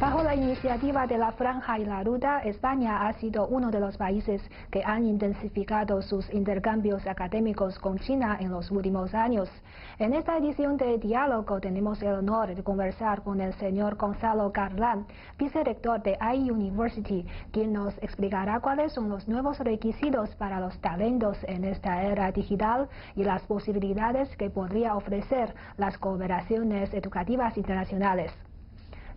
Bajo la iniciativa de la Franja y la Ruta, España ha sido uno de los países que han intensificado sus intercambios académicos con China en los últimos años. En esta edición de Diálogo tenemos el honor de conversar con el señor Gonzalo Carlán, vicerrector de iUniversity, quien nos explicará cuáles son los nuevos requisitos para los talentos en esta era digital y las posibilidades que podría ofrecer las cooperaciones educativas internacionales.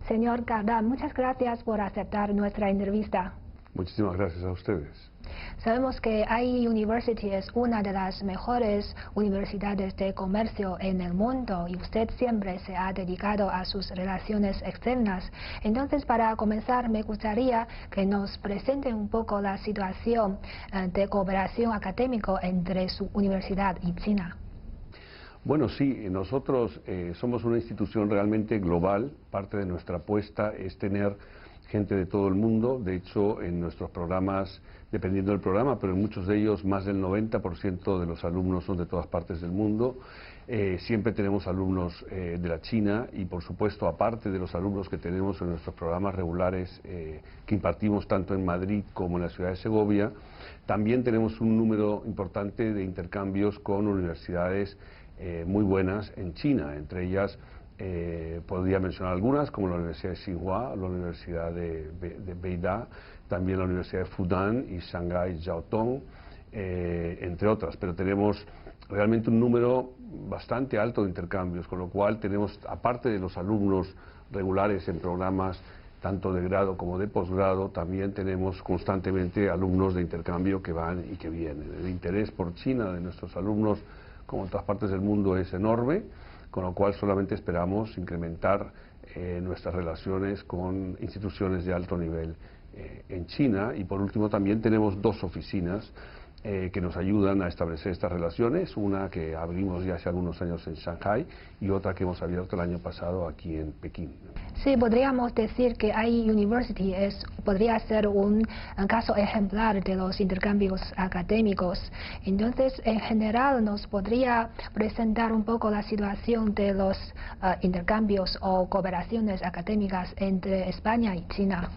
Señor Carlán, muchas gracias por aceptar nuestra entrevista. Muchísimas gracias a ustedes. Sabemos que iUniversity es una de las mejores universidades de comercio en el mundo y usted siempre se ha dedicado a sus relaciones externas. Entonces, para comenzar, me gustaría que nos presente un poco la situación de cooperación académica entre su universidad y China. Bueno, sí, nosotros somos una institución realmente global. Parte de nuestra apuesta es tener gente de todo el mundo. De hecho, en nuestros programas, dependiendo del programa, pero en muchos de ellos más del 90% de los alumnos son de todas partes del mundo. Siempre tenemos alumnos de la China y, por supuesto, aparte de los alumnos que tenemos en nuestros programas regulares que impartimos tanto en Madrid como en la ciudad de Segovia, también tenemos un número importante de intercambios con universidades muy buenas en China. Entre ellas podría mencionar algunas, como la Universidad de Tsinghua, la Universidad de Beida, también la Universidad de Fudan y Shanghái Jiaotong, entre otras. Pero tenemos realmente un número bastante alto de intercambios, con lo cual tenemos, aparte de los alumnos regulares en programas tanto de grado como de posgrado, también tenemos constantemente alumnos de intercambio que van y que vienen. El interés por China de nuestros alumnos, como en todas partes del mundo, es enorme, con lo cual solamente esperamos incrementar nuestras relaciones con instituciones de alto nivel en China. Y por último también tenemos dos oficinas que nos ayudan a establecer estas relaciones, una que abrimos ya hace algunos años en Shanghái y otra que hemos abierto el año pasado aquí en Pekín. Sí, podríamos decir que iUniversity podría ser un caso ejemplar de los intercambios académicos. Entonces, en general, ¿nos podría presentar un poco la situación de los intercambios o cooperaciones académicas entre España y China?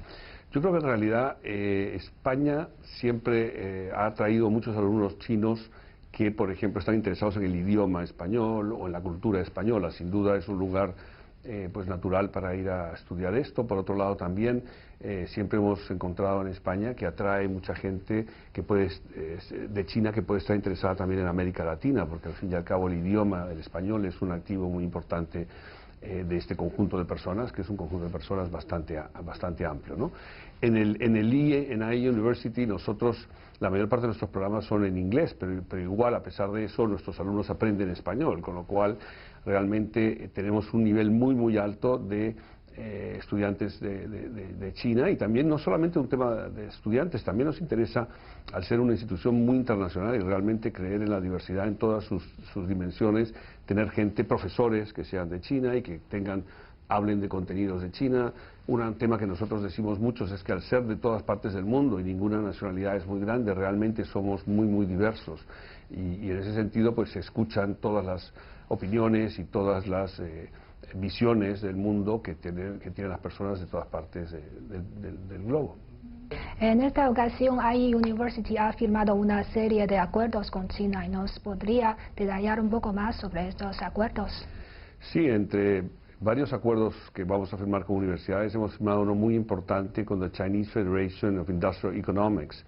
Yo creo que en realidad España siempre ha atraído muchos alumnos chinos que, por ejemplo, están interesados en el idioma español o en la cultura española. Sin duda es un lugar pues natural para ir a estudiar esto. Por otro lado, también siempre hemos encontrado en España que atrae mucha gente que de China que puede estar interesada también en América Latina, porque al fin y al cabo el idioma, el español, es un activo muy importante de este conjunto de personas, que es un conjunto de personas bastante amplio, ¿no? En iUniversity nosotros, la mayor parte de nuestros programas son en inglés, pero igual, a pesar de eso, nuestros alumnos aprenden español, con lo cual realmente tenemos un nivel muy alto de estudiantes de China. Y también no solamente un tema de estudiantes, también nos interesa, al ser una institución muy internacional y realmente creer en la diversidad en todas sus dimensiones, tener gente, profesores que sean de China y que hablen de contenidos de China. Un tema que nosotros decimos muchos es que al ser de todas partes del mundo y ninguna nacionalidad es muy grande, realmente somos muy diversos y en ese sentido pues se escuchan todas las opiniones y todas las visiones del mundo que tienen las personas de todas partes del globo. En esta ocasión, iUniversity ha firmado una serie de acuerdos con China y nos podría detallar un poco más sobre estos acuerdos. Sí, entre varios acuerdos que vamos a firmar con universidades, hemos firmado uno muy importante con la Chinese Federation of Industrial Economics,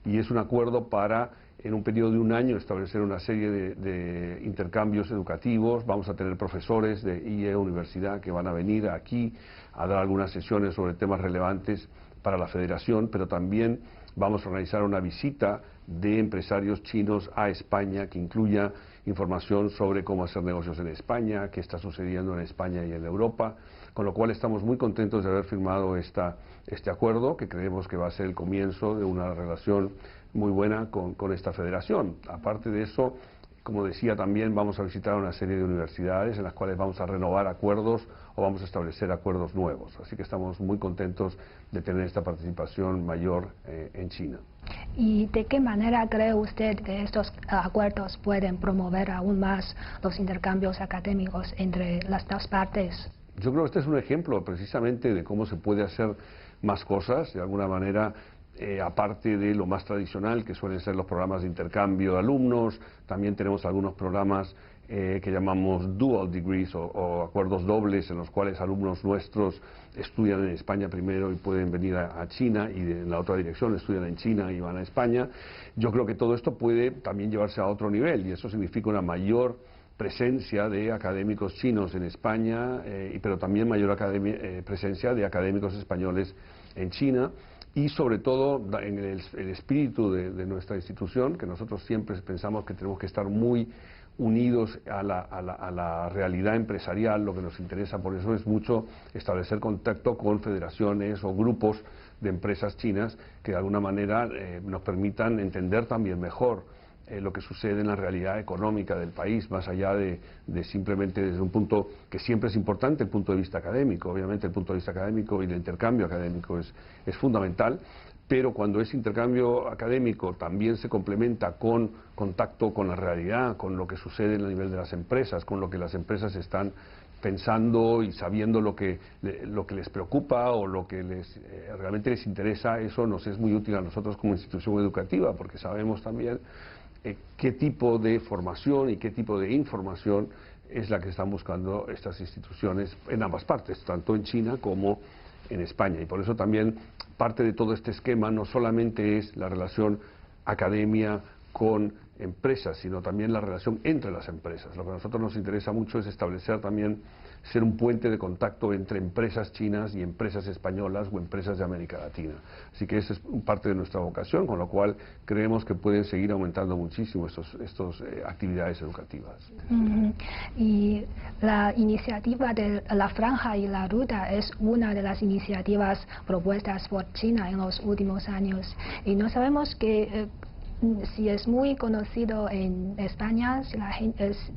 y es un acuerdo para, en un periodo de un año, establecer una serie de intercambios educativos. Vamos a tener profesores de iUniversity que van a venir aquí a dar algunas sesiones sobre temas relevantes para la federación, pero también vamos a organizar una visita de empresarios chinos a España que incluya información sobre cómo hacer negocios en España, qué está sucediendo en España y en Europa, con lo cual estamos muy contentos de haber firmado este acuerdo, que creemos que va a ser el comienzo de una relación muy buena con esta federación. Aparte de eso, como decía, también vamos a visitar una serie de universidades en las cuales vamos a renovar acuerdos o vamos a establecer acuerdos nuevos. Así que estamos muy contentos de tener esta participación mayor en China. ¿Y de qué manera cree usted que estos acuerdos pueden promover aún más los intercambios académicos entre las dos partes? Yo creo que este es un ejemplo precisamente de cómo se puede hacer más cosas, de alguna manera, aparte de lo más tradicional, que suelen ser los programas de intercambio de alumnos. También tenemos algunos programas que llamamos dual degrees o acuerdos dobles, en los cuales alumnos nuestros estudian en España primero y pueden venir a China, y en la otra dirección estudian en China y van a España. Yo creo que todo esto puede también llevarse a otro nivel, y eso significa una mayor presencia de académicos chinos en España, pero también mayor presencia de académicos españoles en China, y sobre todo en el espíritu de nuestra institución, que nosotros siempre pensamos que tenemos que estar muy unidos a la realidad empresarial. Lo que nos interesa por eso es mucho establecer contacto con federaciones o grupos de empresas chinas que de alguna manera nos permitan entender también mejor lo que sucede en la realidad económica del país, más allá de simplemente desde un punto que siempre es importante, el punto de vista académico. Obviamente el punto de vista académico y el intercambio académico es fundamental, pero cuando ese intercambio académico también se complementa con contacto con la realidad, con lo que sucede en el nivel de las empresas, con lo que las empresas están pensando y sabiendo lo que les preocupa o lo que realmente les interesa, eso nos es muy útil a nosotros como institución educativa, porque sabemos también qué tipo de formación y qué tipo de información es la que están buscando estas instituciones en ambas partes, tanto en China como en España. Y por eso también parte de todo este esquema no solamente es la relación academia con empresas, sino también la relación entre las empresas. Lo que a nosotros nos interesa mucho es establecer también, ser un puente de contacto entre empresas chinas y empresas españolas o empresas de América Latina. Así que esa es parte de nuestra vocación, con lo cual creemos que pueden seguir aumentando muchísimo estas actividades educativas. Y la iniciativa de la Franja y la Ruta es una de las iniciativas propuestas por China en los últimos años. Y no sabemos si es muy conocido en España, si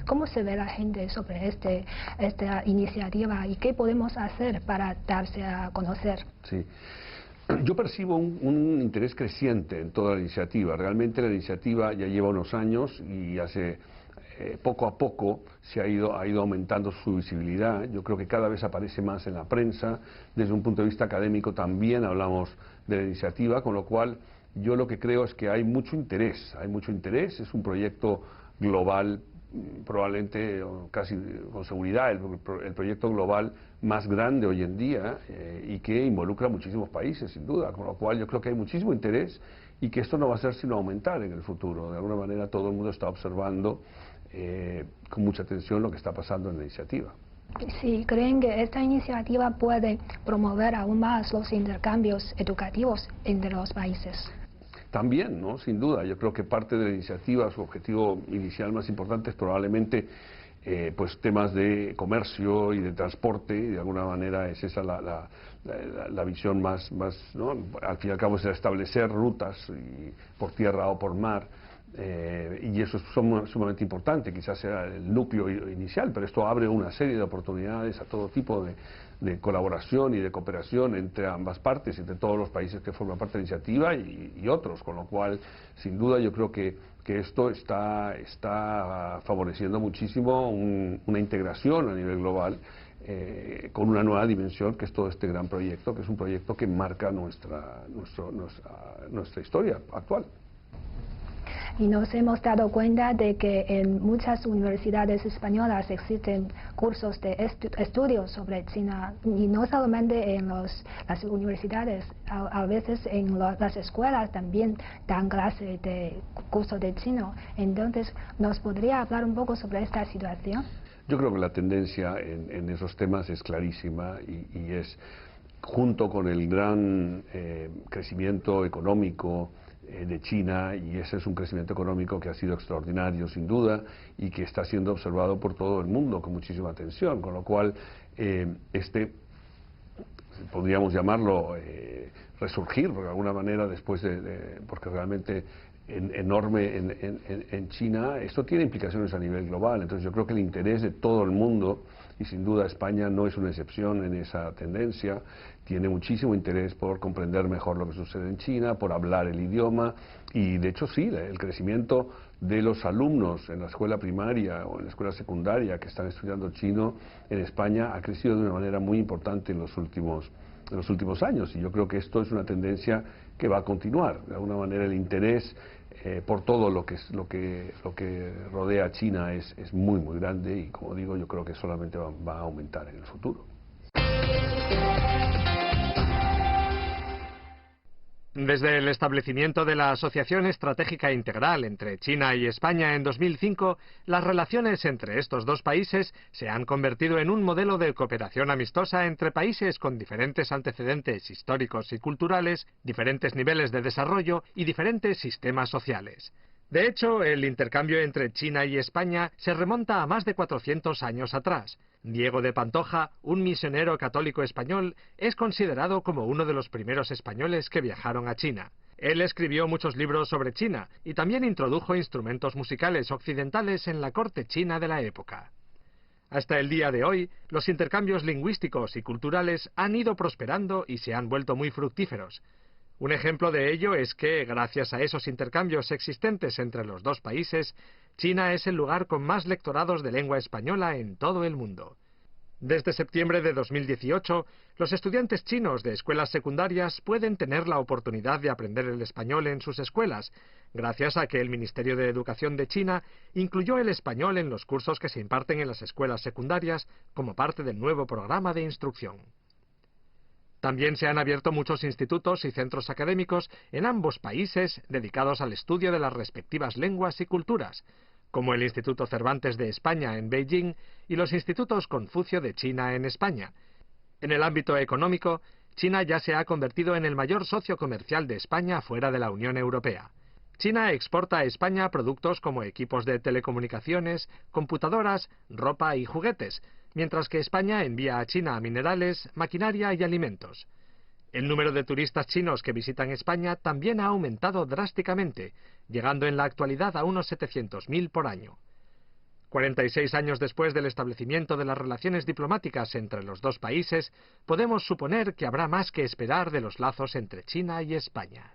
cómo se ve la gente sobre esta iniciativa y qué podemos hacer para darse a conocer. Sí. Yo percibo un interés creciente en toda la iniciativa. Realmente la iniciativa ya lleva unos años y poco a poco se ha ido aumentando su visibilidad. Yo creo que cada vez aparece más en la prensa. Desde un punto de vista académico también hablamos de la iniciativa, con lo cual yo lo que creo es que hay mucho interés, es un proyecto global, probablemente, casi con seguridad, el proyecto global más grande hoy en día, y que involucra a muchísimos países, sin duda, con lo cual yo creo que hay muchísimo interés y que esto no va a ser sino aumentar en el futuro. De alguna manera todo el mundo está observando con mucha atención lo que está pasando en la iniciativa. Sí, ¿creen que esta iniciativa puede promover aún más los intercambios educativos entre los países? También, ¿no? Sin duda. Yo creo que parte de la iniciativa, su objetivo inicial más importante es probablemente pues temas de comercio y de transporte, y de alguna manera es esa la visión más, ¿no? Al fin y al cabo es establecer rutas por tierra o por mar. Y eso es sumamente importante, quizás sea el núcleo inicial, pero esto abre una serie de oportunidades a todo tipo de colaboración y de cooperación entre ambas partes, entre todos los países que forman parte de la iniciativa y otros, con lo cual, sin duda, yo creo que esto está favoreciendo muchísimo una integración a nivel global, con una nueva dimensión, que es todo este gran proyecto, que es un proyecto que marca nuestra historia actual. Y nos hemos dado cuenta de que en muchas universidades españolas existen cursos de estudios sobre China, y no solamente en las universidades, a veces en las escuelas también dan clases de curso de chino. Entonces, ¿nos podría hablar un poco sobre esta situación? Yo creo que la tendencia en esos temas es clarísima y es, junto con el gran crecimiento económico de China, y ese es un crecimiento económico que ha sido extraordinario sin duda y que está siendo observado por todo el mundo con muchísima atención, con lo cual podríamos llamarlo resurgir de alguna manera después porque realmente enorme en China, esto tiene implicaciones a nivel global. Entonces yo creo que el interés de todo el mundo y sin duda España no es una excepción en esa tendencia. Tiene muchísimo interés por comprender mejor lo que sucede en China, por hablar el idioma y de hecho sí, el crecimiento de los alumnos en la escuela primaria o en la escuela secundaria que están estudiando chino en España ha crecido de una manera muy importante en los últimos años, y yo creo que esto es una tendencia que va a continuar. De alguna manera el interés por todo lo que rodea a China es muy muy grande, y como digo, yo creo que solamente va a aumentar en el futuro. Desde el establecimiento de la Asociación Estratégica Integral entre China y España en 2005, las relaciones entre estos dos países se han convertido en un modelo de cooperación amistosa entre países con diferentes antecedentes históricos y culturales, diferentes niveles de desarrollo y diferentes sistemas sociales. De hecho, el intercambio entre China y España se remonta a más de 400 años atrás. Diego de Pantoja, un misionero católico español, es considerado como uno de los primeros españoles que viajaron a China. Él escribió muchos libros sobre China y también introdujo instrumentos musicales occidentales en la corte china de la época. Hasta el día de hoy, los intercambios lingüísticos y culturales han ido prosperando y se han vuelto muy fructíferos. Un ejemplo de ello es que, gracias a esos intercambios existentes entre los dos países, China es el lugar con más lectorados de lengua española en todo el mundo. Desde septiembre de 2018, los estudiantes chinos de escuelas secundarias pueden tener la oportunidad de aprender el español en sus escuelas, gracias a que el Ministerio de Educación de China incluyó el español en los cursos que se imparten en las escuelas secundarias como parte del nuevo programa de instrucción. También se han abierto muchos institutos y centros académicos en ambos países dedicados al estudio de las respectivas lenguas y culturas, como el Instituto Cervantes de España en Beijing y los Institutos Confucio de China en España. En el ámbito económico, China ya se ha convertido en el mayor socio comercial de España fuera de la Unión Europea. China exporta a España productos como equipos de telecomunicaciones, computadoras, ropa y juguetes, mientras que España envía a China minerales, maquinaria y alimentos. El número de turistas chinos que visitan España también ha aumentado drásticamente, llegando en la actualidad a unos 700.000 por año. 46 años después del establecimiento de las relaciones diplomáticas entre los dos países, podemos suponer que habrá más que esperar de los lazos entre China y España.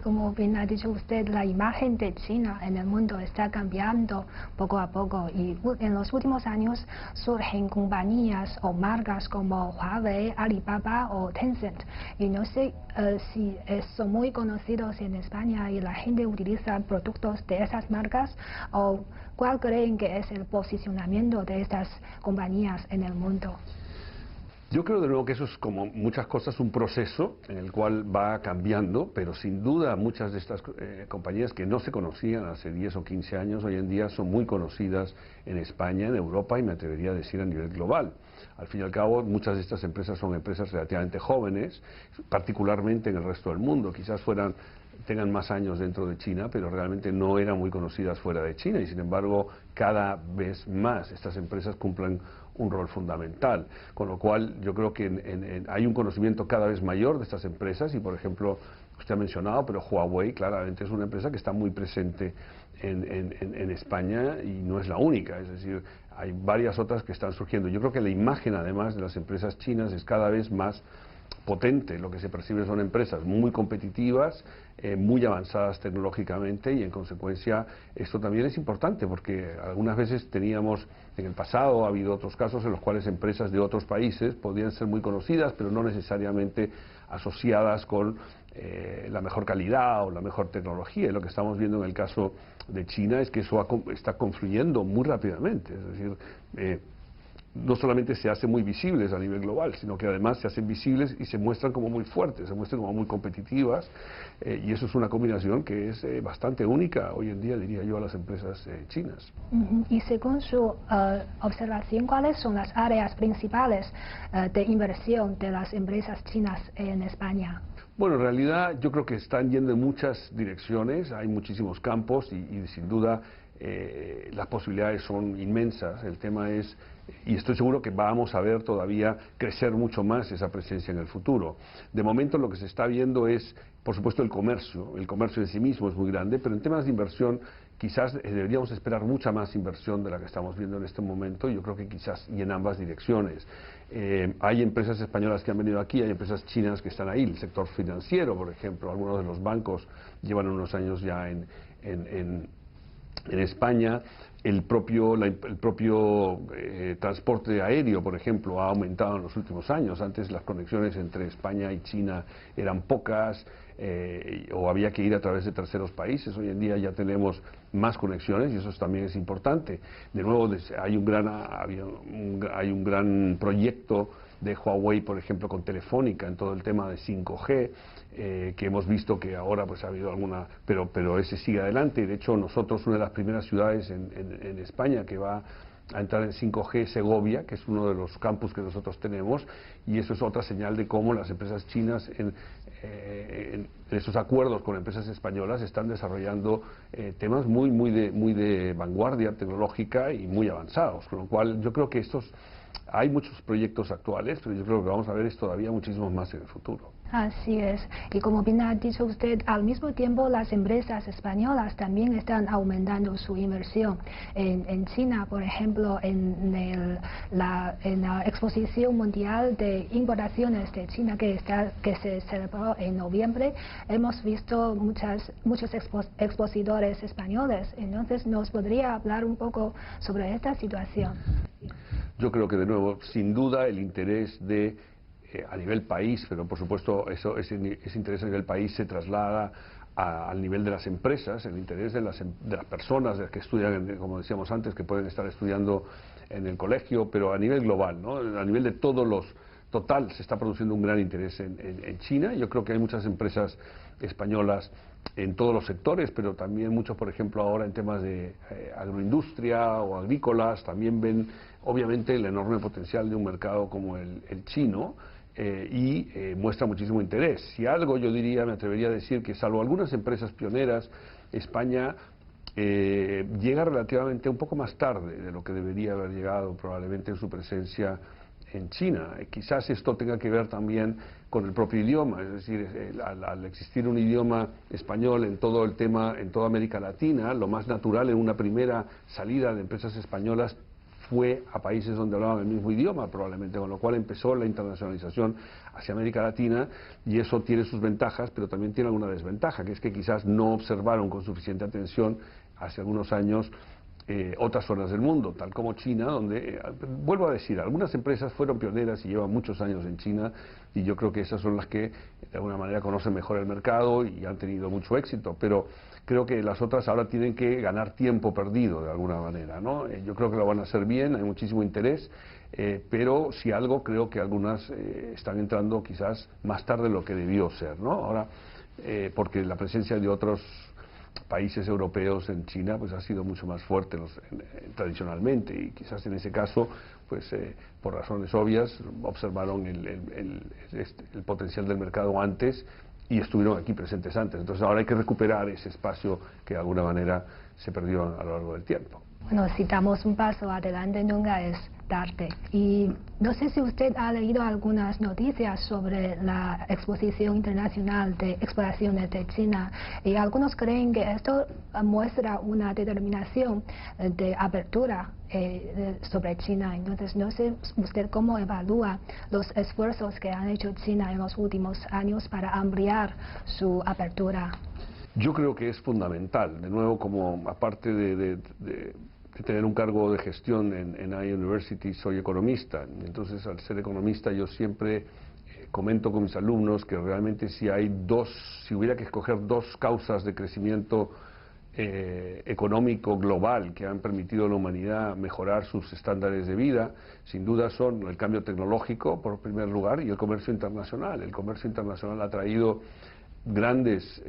Como bien ha dicho usted, la imagen de China en el mundo está cambiando poco a poco, y en los últimos años surgen compañías o marcas como Huawei, Alibaba o Tencent. Y no sé si son muy conocidos en España y la gente utiliza productos de esas marcas, o cuál creen que es el posicionamiento de estas compañías en el mundo. Yo creo de nuevo que eso es, como muchas cosas, un proceso en el cual va cambiando, pero sin duda muchas de estas compañías que no se conocían hace 10 o 15 años, hoy en día son muy conocidas en España, en Europa y me atrevería a decir a nivel global. Al fin y al cabo, muchas de estas empresas son empresas relativamente jóvenes, particularmente en el resto del mundo. Quizás tengan más años dentro de China, pero realmente no eran muy conocidas fuera de China, y sin embargo cada vez más estas empresas cumplen un rol fundamental, con lo cual yo creo que hay un conocimiento cada vez mayor de estas empresas. Y por ejemplo, usted ha mencionado, pero Huawei claramente es una empresa que está muy presente en España y no es la única, es decir, hay varias otras que están surgiendo. Yo creo que la imagen además de las empresas chinas es cada vez más potente. Lo que se percibe son empresas muy competitivas, muy avanzadas tecnológicamente, y en consecuencia esto también es importante, porque algunas veces teníamos, en el pasado ha habido otros casos en los cuales empresas de otros países podían ser muy conocidas, pero no necesariamente asociadas con la mejor calidad o la mejor tecnología. Y lo que estamos viendo en el caso de China es que eso está confluyendo muy rápidamente, es decir, no solamente se hacen muy visibles a nivel global, sino que además se hacen visibles y se muestran como muy fuertes, se muestran como muy competitivas, y eso es una combinación que es bastante única hoy en día, diría yo, a las empresas chinas. Y según su observación, ¿cuáles son las áreas principales de inversión de las empresas chinas en España? Bueno, en realidad yo creo que están yendo en muchas direcciones, hay muchísimos campos y sin duda las posibilidades son inmensas. El tema es, y estoy seguro que vamos a ver todavía crecer mucho más esa presencia en el futuro. De momento lo que se está viendo es, por supuesto, el comercio en sí mismo es muy grande, pero en temas de inversión quizás deberíamos esperar mucha más inversión de la que estamos viendo en este momento, y yo creo que quizás y en ambas direcciones. Hay empresas españolas que han venido aquí, hay empresas chinas que están ahí, el sector financiero, por ejemplo, algunos de los bancos llevan unos años ya en España. El propio transporte aéreo, por ejemplo, ha aumentado en los últimos años. Antes las conexiones entre España y China eran pocas, o había que ir a través de terceros países. Hoy en día ya tenemos más conexiones y eso también es importante. De nuevo, hay un gran proyecto de Huawei, por ejemplo, con Telefónica en todo el tema de 5G, que hemos visto que ahora pues ha habido alguna, pero ese sigue adelante. Y de hecho nosotros, una de las primeras ciudades en España que va a entrar en 5G, Segovia, que es uno de los campus que nosotros tenemos, y eso es otra señal de cómo las empresas chinas en esos acuerdos con empresas españolas están desarrollando temas muy de vanguardia tecnológica y muy avanzados, con lo cual yo creo que hay muchos proyectos actuales, pero yo creo que vamos a ver todavía muchísimos más en el futuro. Así es. Y como bien ha dicho usted, al mismo tiempo las empresas españolas también están aumentando su inversión. En China, por ejemplo, en la exposición mundial de importaciones de China que se celebró en noviembre, hemos visto muchos expositores españoles. Entonces, ¿nos podría hablar un poco sobre esta situación? Yo creo que, de nuevo, sin duda el interés a nivel país, pero por supuesto ese interés a nivel país se traslada al nivel de las empresas, el interés de las personas que estudian, como decíamos antes, que pueden estar estudiando en el colegio, pero a nivel global, ¿no? A nivel de total, se está produciendo un gran interés en China. Yo creo que hay muchas empresas españolas en todos los sectores, pero también muchos, por ejemplo, ahora en temas de agroindustria o agrícolas, también ven obviamente el enorme potencial de un mercado como el chino, y muestra muchísimo interés. Si algo yo me atrevería a decir que, salvo algunas empresas pioneras, España llega relativamente un poco más tarde de lo que debería haber llegado probablemente en su presencia en China. Quizás esto tenga que ver también con el propio idioma, es decir, al existir un idioma español en todo el tema, en toda América Latina, lo más natural en una primera salida de empresas españolas fue a países donde hablaban el mismo idioma, probablemente, con lo cual empezó la internacionalización hacia América Latina, y eso tiene sus ventajas, pero también tiene alguna desventaja, que es que quizás no observaron con suficiente atención hace algunos años otras zonas del mundo, tal como China, donde, vuelvo a decir, algunas empresas fueron pioneras y llevan muchos años en China, y yo creo que esas son las que de alguna manera conocen mejor el mercado y han tenido mucho éxito, pero creo que las otras ahora tienen que ganar tiempo perdido de alguna manera, ¿no? Yo creo que lo van a hacer bien, hay muchísimo interés, pero si algo, creo que algunas están entrando quizás más tarde de lo que debió ser, ¿no? Ahora, porque la presencia de otros países europeos en China pues ha sido mucho más fuerte tradicionalmente, y quizás en ese caso pues por razones obvias observaron el potencial del mercado antes y estuvieron aquí presentes antes. Entonces ahora hay que recuperar ese espacio que de alguna manera se perdió a lo largo del tiempo. Bueno, si damos un paso adelante nunca es tarde. Y no sé si usted ha leído algunas noticias sobre la Exposición Internacional de Exportaciones de China, y algunos creen que esto muestra una determinación de apertura sobre China. Entonces, no sé usted cómo evalúa los esfuerzos que han hecho China en los últimos años para ampliar su apertura. Yo creo que es fundamental, de nuevo, como aparte de tener un cargo de gestión en iUniversity, soy economista. Entonces, al ser economista, yo siempre comento con mis alumnos que realmente si hubiera que escoger dos causas de crecimiento económico global que han permitido a la humanidad mejorar sus estándares de vida, sin duda son el cambio tecnológico, por primer lugar, y el comercio internacional. El comercio internacional ha traído grandes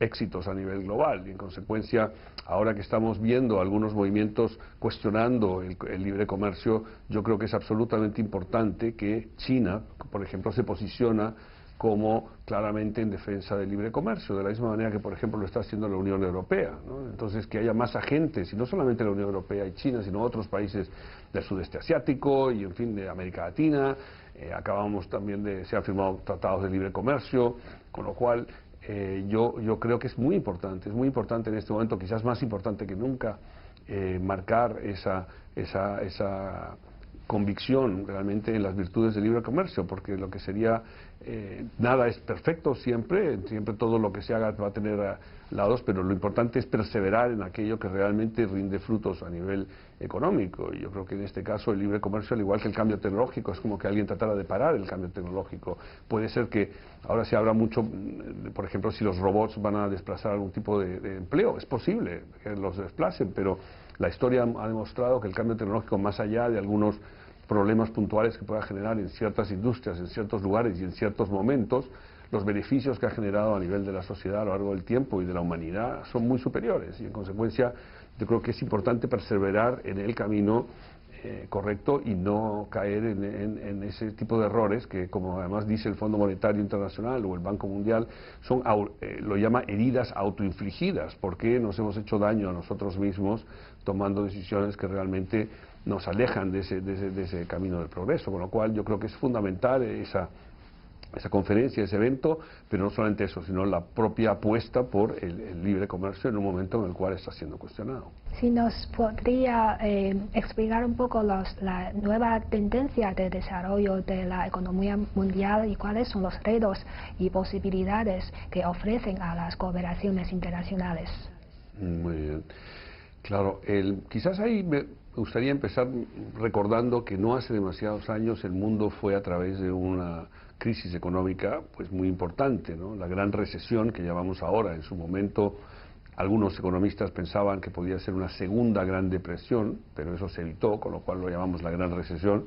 éxitos a nivel global, y en consecuencia, ahora que estamos viendo algunos movimientos cuestionando el libre comercio, yo creo que es absolutamente importante que China, por ejemplo, se posiciona como claramente en defensa del libre comercio, de la misma manera que, por ejemplo, lo está haciendo la Unión Europea, ¿no? Entonces, que haya más agentes, y no solamente la Unión Europea y China, sino otros países del sudeste asiático y, en fin, de América Latina. Acabamos también se han firmado tratados de libre comercio, con lo cual yo creo que es muy importante en este momento, quizás más importante que nunca, marcar esa convicción realmente en las virtudes del libre comercio, porque lo que sería, nada es perfecto siempre todo lo que se haga va a tener lados, pero lo importante es perseverar en aquello que realmente rinde frutos a nivel económico. Y yo creo que en este caso el libre comercio, al igual que el cambio tecnológico, es como que alguien tratara de parar el cambio tecnológico. Puede ser que ahora se habla mucho, por ejemplo, si los robots van a desplazar algún tipo de empleo, es posible que los desplacen, pero la historia ha demostrado que el cambio tecnológico, más allá de algunos problemas puntuales que pueda generar en ciertas industrias, en ciertos lugares y en ciertos momentos, los beneficios que ha generado a nivel de la sociedad a lo largo del tiempo y de la humanidad son muy superiores, y en consecuencia yo creo que es importante perseverar en el camino correcto y no caer en ese tipo de errores que, como además dice el Fondo Monetario Internacional o el Banco Mundial, son lo llama heridas autoinfligidas, porque nos hemos hecho daño a nosotros mismos tomando decisiones que realmente nos alejan de ese camino del progreso, con lo cual yo creo que es fundamental esa conferencia, ese evento, pero no solamente eso, sino la propia apuesta por el libre comercio en un momento en el cual está siendo cuestionado. Si nos podría explicar un poco la nueva tendencia de desarrollo de la economía mundial y cuáles son los retos y posibilidades que ofrecen a las cooperaciones internacionales. Muy bien. Claro, quizás ahí me gustaría empezar recordando que no hace demasiados años el mundo fue a través de una crisis económica pues muy importante, ¿no? La gran recesión que llamamos ahora. En su momento algunos economistas pensaban que podía ser una segunda gran depresión, pero eso se evitó, con lo cual lo llamamos la gran recesión,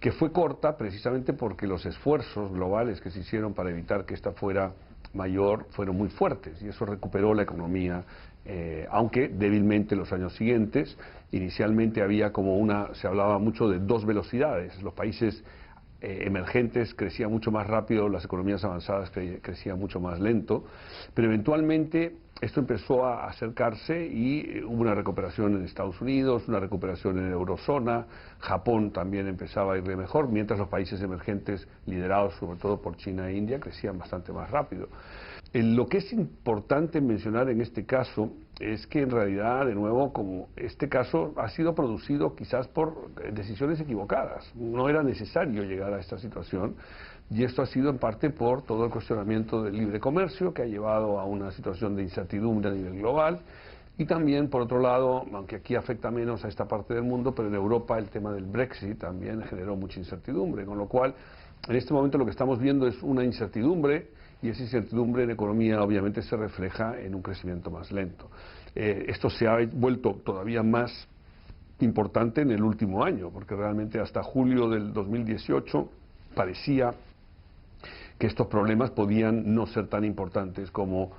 que fue corta precisamente porque los esfuerzos globales que se hicieron para evitar que esta fuera mayor fueron muy fuertes, y eso recuperó la economía, aunque débilmente en los años siguientes. Inicialmente había se hablaba mucho de dos velocidades. Los países emergentes crecían mucho más rápido, las economías avanzadas crecían mucho más lento, pero eventualmente esto empezó a acercarse y hubo una recuperación en Estados Unidos, una recuperación en la eurozona. Japón también empezaba a irle mejor, mientras los países emergentes, liderados sobre todo por China e India, crecían bastante más rápido. Lo que es importante mencionar en este caso es que en realidad, de nuevo, como este caso ha sido producido quizás por decisiones equivocadas, no era necesario llegar a esta situación, y esto ha sido en parte por todo el cuestionamiento del libre comercio, que ha llevado a una situación de incertidumbre a nivel global, y también, por otro lado, aunque aquí afecta menos a esta parte del mundo, pero en Europa el tema del Brexit también generó mucha incertidumbre, con lo cual en este momento lo que estamos viendo es una incertidumbre, y esa incertidumbre en economía obviamente se refleja en un crecimiento más lento. Esto se ha vuelto todavía más importante en el último año, porque realmente hasta julio del 2018 parecía que estos problemas podían no ser tan importantes como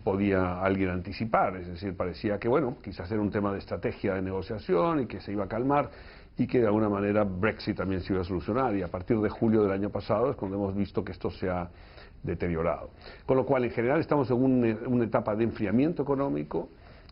podía alguien anticipar. Es decir, parecía que, bueno, quizás era un tema de estrategia de negociación y que se iba a calmar y que de alguna manera Brexit también se iba a solucionar, y a partir de julio del año pasado es cuando hemos visto que esto se ha deteriorado. Con lo cual, en general, estamos en una etapa de enfriamiento económico,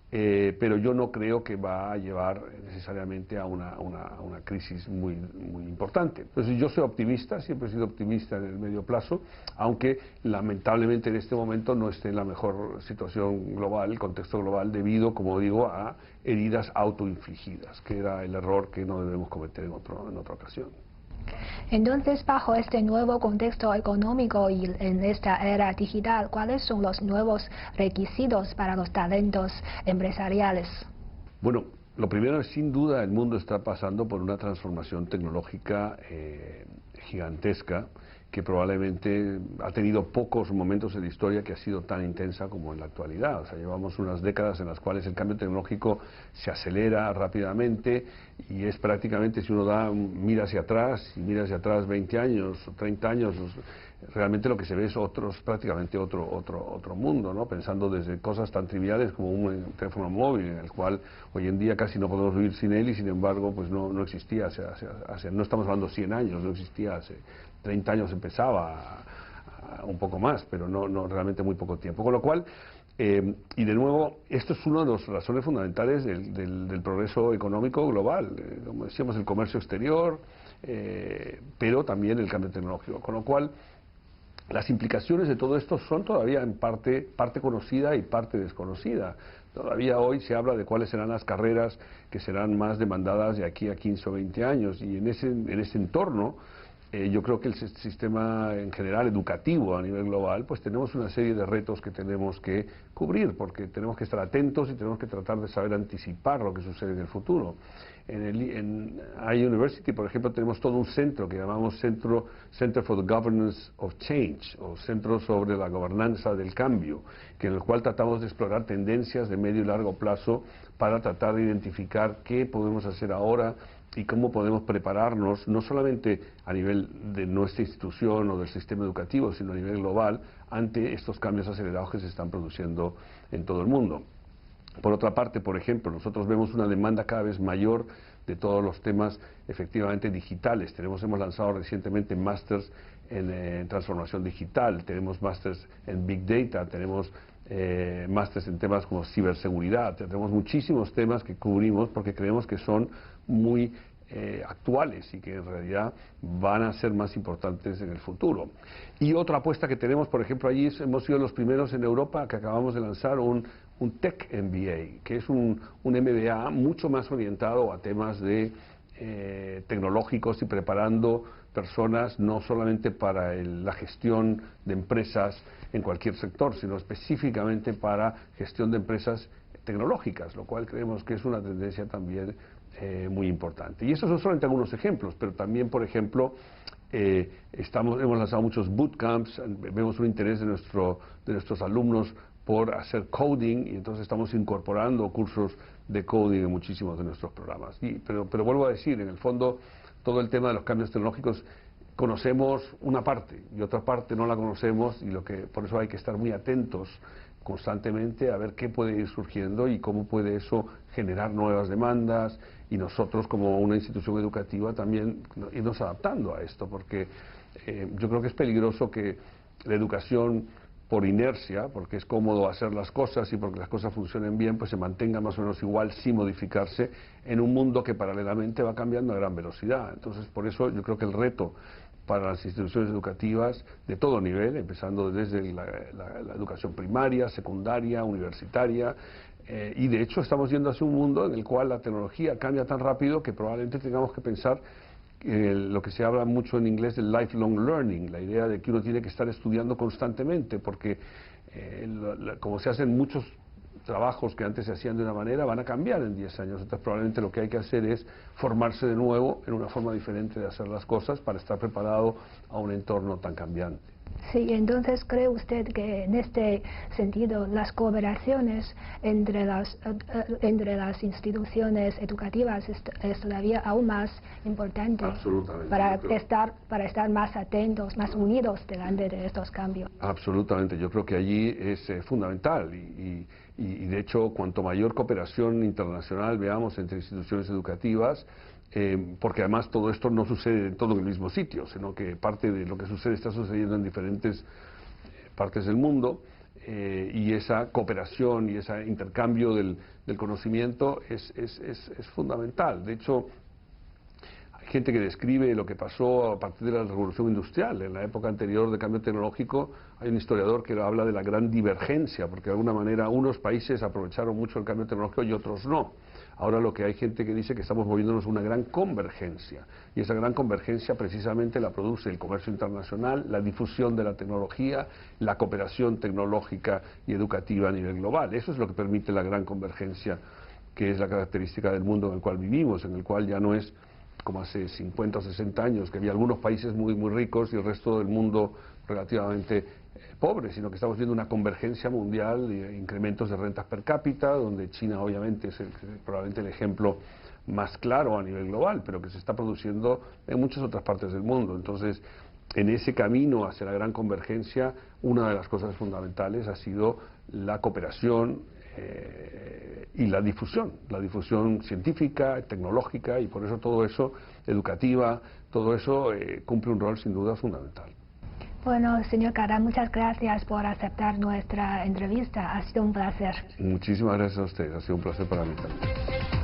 pero yo no creo que va a llevar necesariamente a una crisis muy importante. Entonces, yo soy optimista, siempre he sido optimista en el medio plazo, aunque lamentablemente en este momento no esté en la mejor situación global, el contexto global, debido, como digo, a heridas autoinfligidas, que era el error que no debemos cometer en otra ocasión. Entonces, bajo este nuevo contexto económico y en esta era digital, ¿cuáles son los nuevos requisitos para los talentos empresariales? Bueno, lo primero es, sin duda, el mundo está pasando por una transformación tecnológica gigantesca, que probablemente ha tenido pocos momentos en la historia que ha sido tan intensa como en la actualidad. O sea, llevamos unas décadas en las cuales el cambio tecnológico se acelera rápidamente, y es prácticamente, si uno mira hacia atrás 20 años o 30 años, realmente lo que se ve es prácticamente otro mundo, ¿no? Pensando desde cosas tan triviales como un teléfono móvil, en el cual hoy en día casi no podemos vivir sin él, y sin embargo pues no existía no estamos hablando 100 años, no existía hace 30 años empezaba un poco más, pero no realmente muy poco tiempo. Con lo cual, y de nuevo, esto es una de las razones fundamentales del progreso económico global, como decíamos, el comercio exterior, pero también el cambio tecnológico. Con lo cual, las implicaciones de todo esto son todavía en parte conocida y parte desconocida. Todavía hoy se habla de cuáles serán las carreras que serán más demandadas de aquí a 15 o 20 años, y en ese entorno yo creo que el sistema en general educativo a nivel global, pues tenemos una serie de retos que tenemos que cubrir, porque tenemos que estar atentos y tenemos que tratar de saber anticipar lo que sucede en el futuro. En iUniversity, por ejemplo, tenemos todo un centro que llamamos Center for the Governance of Change, o Centro sobre la Gobernanza del Cambio, en el cual tratamos de explorar tendencias de medio y largo plazo para tratar de identificar qué podemos hacer ahora y cómo podemos prepararnos, no solamente a nivel de nuestra institución o del sistema educativo, sino a nivel global, ante estos cambios acelerados que se están produciendo en todo el mundo. Por otra parte, por ejemplo, nosotros vemos una demanda cada vez mayor de todos los temas efectivamente digitales. Hemos lanzado recientemente másters en transformación digital, tenemos másters en Big Data, tenemos másters en temas como ciberseguridad, tenemos muchísimos temas que cubrimos porque creemos que son muy actuales y que en realidad van a ser más importantes en el futuro. Y otra apuesta que tenemos, por ejemplo, allí hemos sido los primeros en Europa que acabamos de lanzar un Tech MBA, que es un MBA mucho más orientado a temas de tecnológicos y preparando personas no solamente para la gestión de empresas en cualquier sector, sino específicamente para gestión de empresas tecnológicas, lo cual creemos que es una tendencia también muy importante. Y esos son solamente algunos ejemplos, pero también, por ejemplo, hemos lanzado muchos bootcamps, vemos un interés de nuestros alumnos por hacer coding, y entonces estamos incorporando cursos de coding en muchísimos de nuestros programas. Pero vuelvo a decir, en el fondo, todo el tema de los cambios tecnológicos, conocemos una parte y otra parte no la conocemos, y por eso hay que estar muy atentos constantemente a ver qué puede ir surgiendo y cómo puede eso generar nuevas demandas, y nosotros como una institución educativa también irnos adaptando a esto, porque yo creo que es peligroso que la educación, por inercia, porque es cómodo hacer las cosas y porque las cosas funcionen bien, pues se mantenga más o menos igual sin modificarse en un mundo que paralelamente va cambiando a gran velocidad. Entonces, por eso yo creo que el reto para las instituciones educativas de todo nivel, empezando desde la educación primaria, secundaria, universitaria, y de hecho estamos yendo hacia un mundo en el cual la tecnología cambia tan rápido que probablemente tengamos que pensar lo que se habla mucho en inglés del lifelong learning, la idea de que uno tiene que estar estudiando constantemente, porque como se hacen muchos trabajos que antes se hacían de una manera, van a cambiar en 10 años. Entonces probablemente lo que hay que hacer es formarse de nuevo en una forma diferente de hacer las cosas para estar preparado a un entorno tan cambiante. Sí, entonces ¿cree usted que en este sentido las cooperaciones entre las instituciones educativas es todavía aún más importante para estar más atentos, más unidos delante de estos cambios? Absolutamente, yo creo que allí es fundamental, y de hecho cuanto mayor cooperación internacional veamos entre instituciones educativas, porque además todo esto no sucede todo en el mismo sitio, sino que parte de lo que sucede está sucediendo en diferentes partes del mundo, y esa cooperación y ese intercambio del conocimiento es fundamental. De hecho, hay gente que describe lo que pasó a partir de la revolución industrial. En la época anterior de cambio tecnológico hay un historiador que habla de la gran divergencia, porque de alguna manera unos países aprovecharon mucho el cambio tecnológico y otros no. Ahora lo que hay gente que dice que estamos moviéndonos a una gran convergencia, y esa gran convergencia precisamente la produce el comercio internacional, la difusión de la tecnología, la cooperación tecnológica y educativa a nivel global. Eso es lo que permite la gran convergencia, que es la característica del mundo en el cual vivimos, en el cual ya no es como hace 50 o 60 años, que había algunos países muy ricos y el resto del mundo relativamente pobres, sino que estamos viendo una convergencia mundial, incrementos de rentas per cápita, donde China obviamente es probablemente el ejemplo más claro a nivel global, pero que se está produciendo en muchas otras partes del mundo. Entonces, en ese camino hacia la gran convergencia, una de las cosas fundamentales ha sido la cooperación y la difusión científica, tecnológica, y por eso todo eso, educativa, todo eso cumple un rol sin duda fundamental. Bueno, señor Karam, muchas gracias por aceptar nuestra entrevista. Ha sido un placer. Muchísimas gracias a usted. Ha sido un placer para mí también.